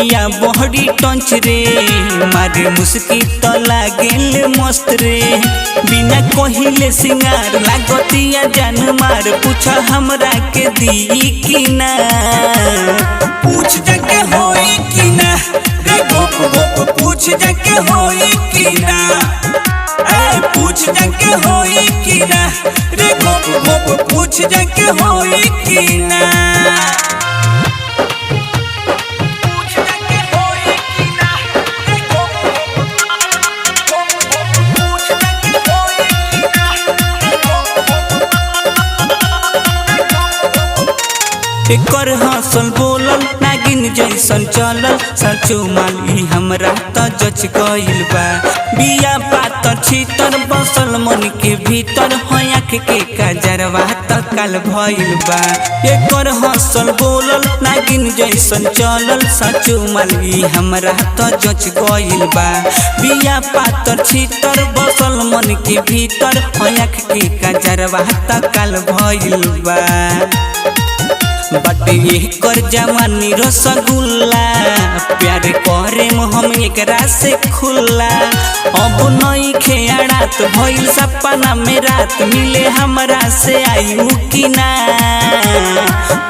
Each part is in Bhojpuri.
बिया बहरी टंच रे मारे मुस्की तो लागेल मस्त रे बिना कहिले सिंगार लागतिया जान मार पूछा हमरा के दी कि ना पूछ जाके होई कि ना रे गोप गोप पूछ जाके होई कि ना पूछ जाके होई कि ना रे गोप गोप पूछ जाके होई कि ना एकर हंसल बोलल नागिन जैसन चलल सचो माली हमरा त जच गइल बा बिया पातर छीतर बसल मन के भीतर आँख के काजरवा त काल भइल बा एकर हंसल बोलल नागिन जैसन चलल सचो माली हमरा त जच गइल बा बिया पातर छीतर बसल मन के भीतर आँख के काजरवा त काल भइल बा बटे एकर जवानी रसगुल्ला प्यार करे हम एकरा से खुल्ला अब नई खेड़ात भइल सपना में रात मिले हमरा से आयु कि ना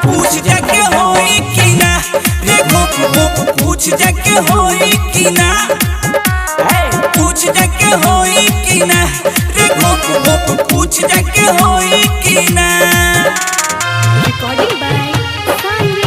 पूछ जाके होई कि ना रे गोप गोप पूछ जाके होई कि ना पूछ जाके होई कि ना रे गोप गोप पूछ जाके होई कि ना Recording by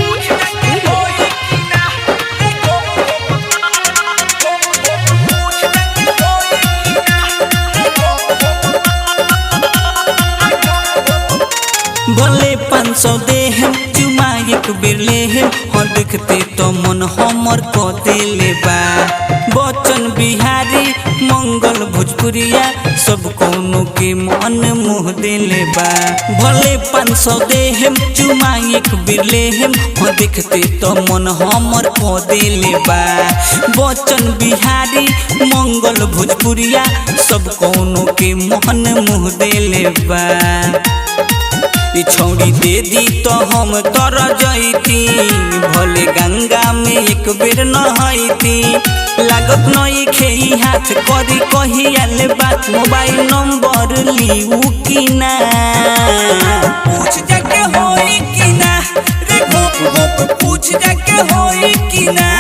भले 500 दे हम चुमा एक बेर ले हम हाँ देखते तो मन हमर को दिले बा बच्चन बिहारी मंगल भोजपुरिया सब कोनो के मन मुँह दिले बा भले 500 दे हम चुमा एक बेर ले हम हाँ देखते तो मन हमर को दिले बा बच्चन बिहारी मंगल भोजपुरिया सब कोनो के मन मुँह दिले बा छौड़ी दे दी तो हम तर जैती भले गंगा में एक बेर नहैती लागत नई खेई हाथ करी कहियाले बात मोबाइल नंबर लीऊ कि ना पूछ जाके होई कि ना रे गोप गोप पूछ जाके होई कि ना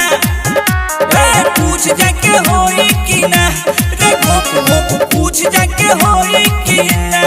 पूछ जाके होई कि ना रे गोप गोप पूछ जाके होई कि ना